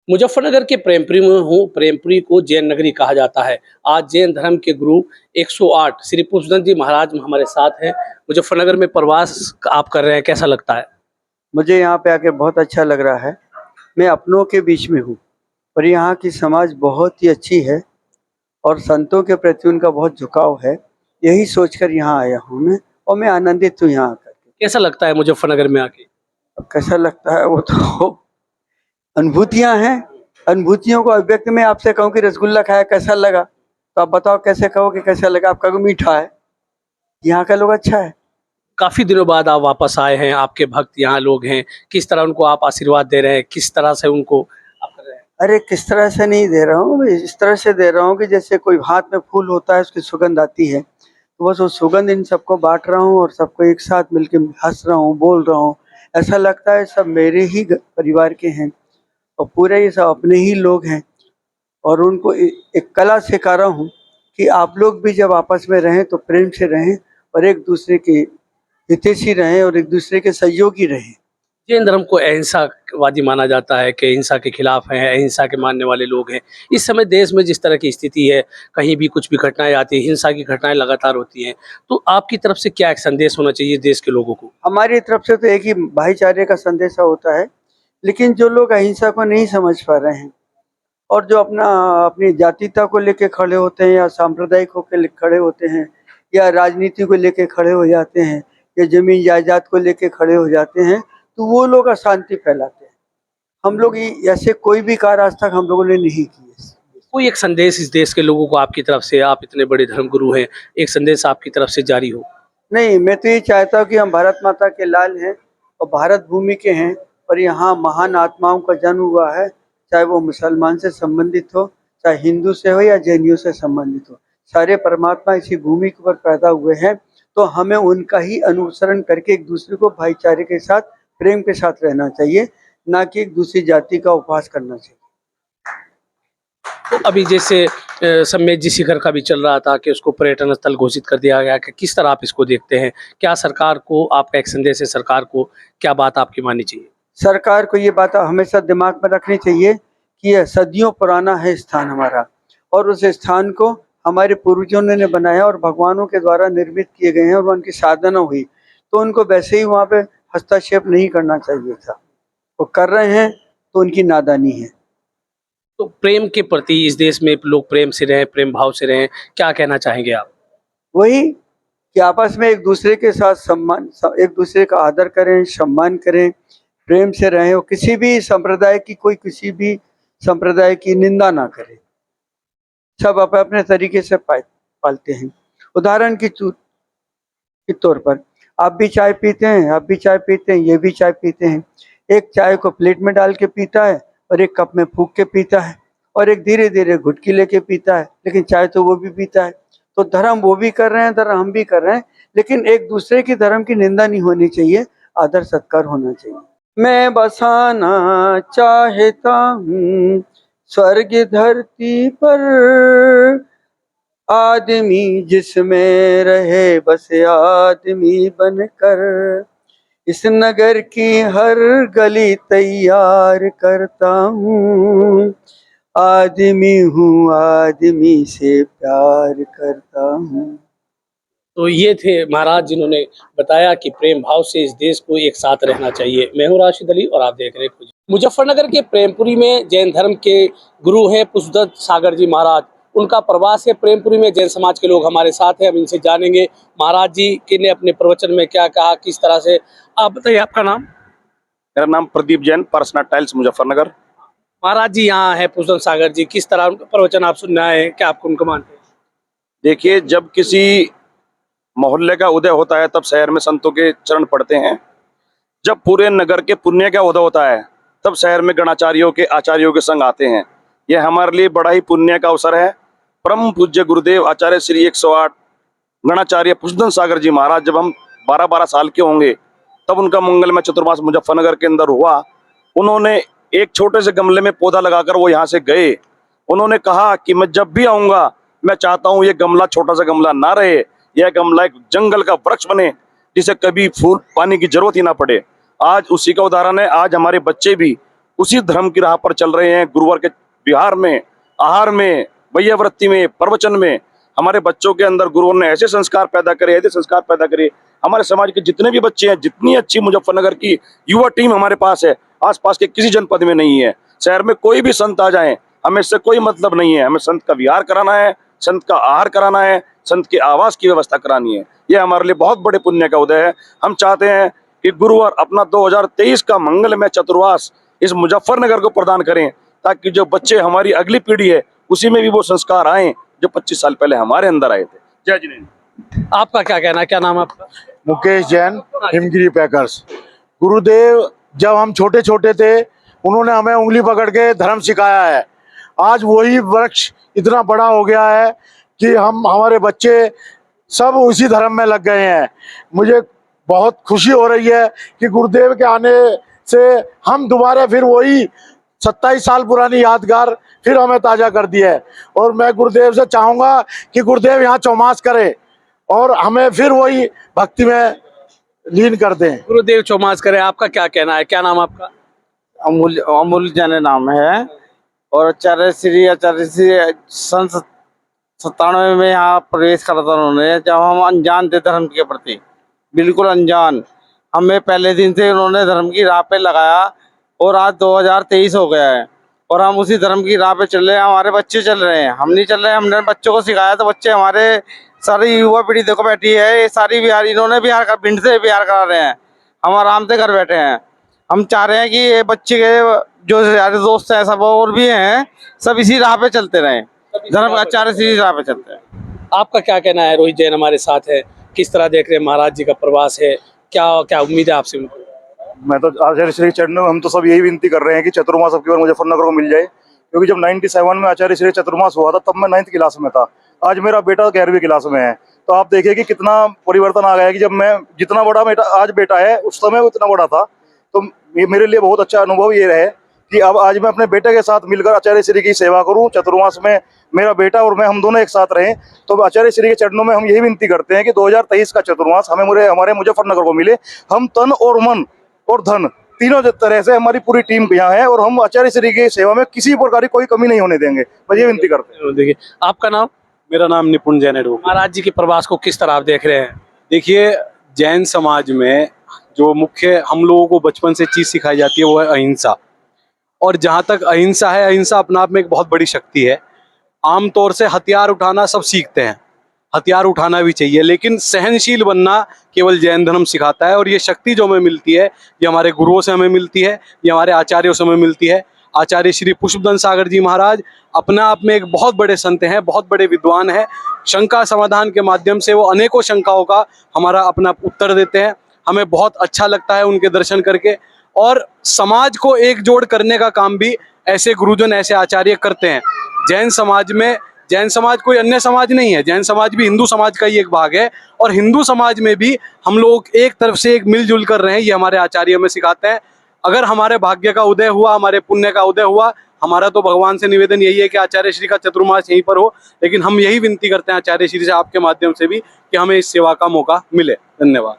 मुजफ्फरनगर के प्रेमपुरी में हूँ। प्रेमपुरी को जैन नगरी कहा जाता है। आज जैन धर्म के गुरु 108 श्री पुष्पदंत जी महाराज हमारे साथ हैं। मुजफ्फरनगर में प्रवास आप कर रहे हैं, कैसा लगता है? मुझे यहाँ पे आके बहुत अच्छा लग रहा है। मैं अपनों के बीच में हूँ और यहाँ की समाज बहुत ही अच्छी है और संतों के प्रति उनका बहुत झुकाव है। यही सोचकर यहाँ आया हूँ मैं और मैं आनंदित हूँ यहाँ आकर के। कैसा लगता है मुजफ्फरनगर में आके? अब कैसा लगता है वो तो अनुभूतियाँ हैं। अनुभूतियों को अभिव्यक्त मैं आपसे कहूँ कि रसगुल्ला खाया कैसा लगा, तो आप बताओ कैसे कहो कि कैसा लगा? आप कहोगे मीठा है। यहाँ का लोग अच्छा है। काफी दिनों बाद आप वापस आए हैं, आपके भक्त यहाँ लोग हैं, किस तरह उनको आप आशीर्वाद दे रहे हैं, किस तरह से उनको आप कर रहे हैं? अरे किस तरह से नहीं दे रहा हूँ, मैं इस तरह से दे रहा हूँ कि जैसे कोई हाथ में फूल होता है, उसकी सुगंध आती है, तो बस वो सुगंध इन सबको बांट रहा हूँ और सबको एक साथ मिलके हंस रहा हूँ, बोल रहा हूँ। ऐसा लगता है सब मेरे ही परिवार के हैं और पूरे ये सब अपने ही लोग हैं और उनको एक कला सिखा रहा हूँ कि आप लोग भी जब आपस में रहें तो प्रेम से रहें और एक दूसरे के हितैषी रहें और एक दूसरे के सहयोगी रहें। जैन धर्म को अहिंसावादी माना जाता है कि हिंसा के खिलाफ हैं, अहिंसा के मानने वाले लोग हैं। इस समय देश में जिस तरह की स्थिति है, कहीं भी कुछ भी घटनाएं आती है, हिंसा की घटनाएं लगातार होती हैं, तो आपकी तरफ से क्या एक संदेश होना चाहिए देश के लोगों को? हमारी तरफ से तो एक ही भाईचारे का संदेशा होता है, लेकिन जो लोग अहिंसा को नहीं समझ पा रहे हैं और जो अपनी जातीयता को लेके खड़े होते हैं या सांप्रदायिक होकर खड़े होते हैं या राजनीति को लेके खड़े हो जाते हैं या जमीन जायदाद को लेके खड़े हो जाते हैं, तो वो लोग अशांति फैलाते हैं। हम लोग ऐसे कोई भी कार्य आज तक हम लोगों ने नहीं किए। कोई एक संदेश इस देश के लोगों को आपकी तरफ से, आप इतने बड़े धर्मगुरु हैं, एक संदेश आपकी तरफ से जारी हो? नहीं, मैं तो ये चाहता हूँ कि हम भारत माता के लाल हैं और भारत भूमि के हैं और यहाँ महान आत्माओं का जन्म हुआ है, चाहे वो मुसलमान से संबंधित हो, चाहे हिंदू से हो या जैनियों से संबंधित हो। सारे परमात्मा इसी भूमि के ऊपर पैदा हुए हैं, तो हमें उनका ही अनुसरण करके एक दूसरे को भाईचारे के साथ, प्रेम के साथ रहना चाहिए, ना कि एक दूसरी जाति का उपहास करना चाहिए। तो अभी जैसे सम्मेद जी शिखर का भी चल रहा था कि उसको पर्यटन स्थल घोषित कर दिया गया, कि किस तरह आप इसको देखते हैं? क्या सरकार को आपका एक संदेश है, सरकार को क्या बात आपकी माननी चाहिए? सरकार को ये बात हमेशा दिमाग में रखनी चाहिए कि यह सदियों पुराना है स्थान हमारा और उस स्थान को हमारे पूर्वजों ने बनाया और भगवानों के द्वारा निर्मित किए गए हैं और उनकी साधना हुई, तो उनको वैसे ही वहाँ पे हस्तक्षेप नहीं करना चाहिए था। वो कर रहे हैं तो उनकी नादानी है। तो प्रेम के प्रति इस देश में लोग प्रेम से रहें, प्रेम भाव से रहें, क्या कहना चाहेंगे आप? वही कि आपस में एक दूसरे के साथ एक दूसरे का आदर करें, सम्मान करें, प्रेम से रहें और किसी भी संप्रदाय की कोई किसी भी संप्रदाय की निंदा ना करे। सब अपने अपने तरीके से पालते हैं। उदाहरण के तौर पर आप भी चाय पीते हैं, आप भी चाय पीते हैं, ये भी चाय पीते हैं। एक चाय को प्लेट में डाल के पीता है और एक कप में फूंक के पीता है और एक धीरे धीरे घुटकी लेके पीता है, लेकिन चाय तो वो भी पीता है। तो धर्म वो भी कर रहे हैं, धर्म हम भी कर रहे हैं, लेकिन एक दूसरे की धर्म की निंदा नहीं होनी चाहिए, आदर सत्कार होना चाहिए। मैं बसाना चाहता हूँ स्वर्ग धरती पर, आदमी जिसमें रहे बस आदमी बनकर, इस नगर की हर गली तैयार करता हूँ, आदमी हूँ आदमी से प्यार करता हूँ। तो ये थे महाराज जिन्होंने बताया कि प्रेम भाव से इस देश को एक साथ रहना चाहिए। मैं हूँ राशिद अली और आप देख रहे हैं मुजफ्फरनगर के प्रेमपुरी में जैन धर्म के गुरु हैं पुष्पदंत सागर जी महाराज। उनका प्रवास है प्रेमपुरी में। जैन समाज के लोग हमारे साथ हैं, हम इनसे जानेंगे महाराज जी के ने अपने प्रवचन में क्या कहा, किस तरह से। आप बताइए, आपका नाम? मेरा नाम प्रदीप जैन, पर्सनल टाइल्स मुजफ्फरनगर। महाराज जी यहाँ है पुष्पदंत सागर जी, किस तरह उनका प्रवचन आप सुनने आए हैं, क्या आपको उनको मानते हैं? देखिए, जब किसी मोहल्ले का उदय होता है तब शहर में संतों के चरण पड़ते हैं। जब पूरे नगर के पुण्य का उदय होता है तब शहर में गणाचार्यों के आचार्यों के संग आते हैं। यह हमारे लिए बड़ा ही पुण्य का अवसर है। परम पूज्य गुरुदेव आचार्य श्री 108 गणाचार्य पुष्पदंत सागर जी महाराज जब हम 12-12 साल के होंगे तब उनका मंगलमय चतुर्मास मुजफ्फरनगर के अंदर हुआ। उन्होंने एक छोटे से गमले में पौधा लगाकर वो यहाँ से गए। उन्होंने कहा कि मैं जब भी आऊंगा मैं चाहता हूँ ये गमला छोटा सा गमला ना रहे, यह गमला एक जंगल का वृक्ष बने जिसे कभी फूल पानी की जरूरत ही ना पड़े। आज उसी का उदाहरण है। आज हमारे बच्चे भी उसी धर्म की राह पर चल रहे हैं। गुरुवार के विहार में, आहार में, वैयावृत्ति में, प्रवचन में हमारे बच्चों के अंदर गुरुओं ने ऐसे संस्कार पैदा करे, ऐसे संस्कार पैदा करे। हमारे समाज के जितने भी बच्चे हैं, जितनी अच्छी मुजफ्फरनगर की युवा टीम हमारे पास है, आसपास के किसी जनपद में नहीं है। शहर में कोई भी संत आ जाए, हमें इससे कोई मतलब नहीं है। हमें संत का विहार कराना है, संत का आहार कराना है, संत के आवास की व्यवस्था करानी है। यह हमारे लिए बहुत बड़े पुण्य का उदय है। हम चाहते हैं कि गुरुवार अपना 2023 का मंगलमय चतुर्मास इस मुजफ्फरनगर को प्रदान करें, ताकि जो बच्चे हमारी अगली पीढ़ी है उसी में भी वो संस्कार आए जो 25 साल पहले हमारे अंदर आए थे। जय जिनेन्द्र। आपका क्या कहना है, क्या नाम है आपका? मुकेश जैन, हिमगिरी पैकर्स। गुरुदेव जब हम छोटे छोटे थे उन्होंने हमें उंगली पकड़ के धर्म सिखाया है। आज वही वृक्ष इतना बड़ा हो गया है कि हमारे बच्चे सब उसी धर्म में लग गए हैं। मुझे बहुत खुशी हो रही है कि गुरुदेव के आने से हम दोबारा फिर वही 27 साल पुरानी यादगार फिर हमें ताजा कर दी है। और मैं गुरुदेव से चाहूँगा कि गुरुदेव यहाँ चौमास करे और हमें फिर वही भक्ति में लीन कर दें। गुरुदेव चौमास करे, आपका क्या कहना है, क्या नाम आपका? अमूल जन नाम है और आचार्य श्री सन 97 में यहाँ प्रवेश करा था उन्होंने, जब हम अनजान थे धर्म के प्रति, बिल्कुल अनजान। हमें पहले दिन से उन्होंने धर्म की राह पे लगाया और आज 2023 हो गया है और हम उसी धर्म की राह पे चल रहे हैं। हमारे बच्चे चल रहे हैं, हम नहीं चल रहे हैं। हमने बच्चों को सिखाया तो बच्चे हमारे सारी युवा पीढ़ी देखो बैठी है, ये सारी बिहार, इन्होंने बिहार का भिंड से बिहार करा रहे हैं, हम आराम से घर बैठे हैं। हम चाह रहे हैं कि ये बच्चे के जो सारे दोस्त हैं सब और भी हैं, सब इसी राह पे चलते रहें, धर्म आचार्य श्री राह पे चलते हैं। आपका क्या कहना है? रोहित जैन हमारे साथ है, किस तरह देख रहे हैं महाराज जी का प्रवास है, क्या क्या उम्मीद है आपसे? मैं तो आचार्य श्री चरणों में हम तो सब यही विनती कर रहे हैं कि चतुर्मास अब की बार मुजफ्फरनगर को मिल जाए, क्योंकि जब 97 में आचार्य श्री चतुर्मास हुआ था तब मैं 9th क्लास में था। आज मेरा बेटा 11वीं क्लास में है, तो आप देखिए कि कितना परिवर्तन आ गया है कि जब मैं जितना बड़ा बेटा आज बेटा है उस समय वो इतना बड़ा था। तो ये मेरे लिए बहुत अच्छा अनुभव ये रहे कि अब आज मैं अपने बेटे के साथ मिलकर आचार्य श्री की सेवा करूं। चतुर्मास में मेरा बेटा और मैं हम दोनों एक साथ रहें। तो आचार्य श्री के चरणों में हम यही विनती करते हैं कि 2023 का चतुर्मास हमारे मुजफ्फरनगर को मिले। हम तन और मन और धन तीनों तरह से हमारी पूरी टीम यहाँ है और हम आचार्य श्री की सेवा में किसी प्रकार की कोई कमी नहीं होने देंगे। बस ये विनती करते हैं। देखिए, आपका नाम? मेरा नाम निपुण जैन है। महाराज जी के प्रवास को किस तरह आप देख रहे हैं? देखिए, जैन समाज में जो मुख्य हम लोगों को बचपन से चीज सिखाई जाती है वो है अहिंसा। और जहाँ तक अहिंसा है, अहिंसा अपने आप में एक बहुत बड़ी शक्ति है। आमतौर से हथियार उठाना सब सीखते हैं, हथियार उठाना भी चाहिए, लेकिन सहनशील बनना केवल जैन धर्म सिखाता है। और ये शक्ति जो हमें मिलती है ये हमारे गुरुओं से हमें मिलती है, ये हमारे आचार्यों से हमें मिलती है। आचार्य श्री पुष्पदंत सागर जी महाराज अपने आप में एक बहुत बड़े संत हैं, बहुत बड़े विद्वान हैं। शंका समाधान के माध्यम से वो अनेकों शंकाओं का हमारा अपना उत्तर देते हैं। हमें बहुत अच्छा लगता है उनके दर्शन करके। और समाज को एकजुट करने का काम भी ऐसे गुरुजन, ऐसे आचार्य करते हैं। जैन समाज में, जैन समाज कोई अन्य समाज नहीं है, जैन समाज भी हिंदू समाज का ही एक भाग है। और हिंदू समाज में भी हम लोग एक तरफ से एक मिलजुल कर रहे हैं, ये हमारे आचार्य में सिखाते हैं। अगर हमारे भाग्य का उदय हुआ, हमारे पुण्य का उदय हुआ, हमारा तो भगवान से निवेदन यही है कि आचार्य श्री का चतुर्मास यहीं पर हो। लेकिन हम यही विनती करते हैं आचार्य श्री से, आपके माध्यम से भी, कि हमें इस सेवा का मौका मिले। धन्यवाद।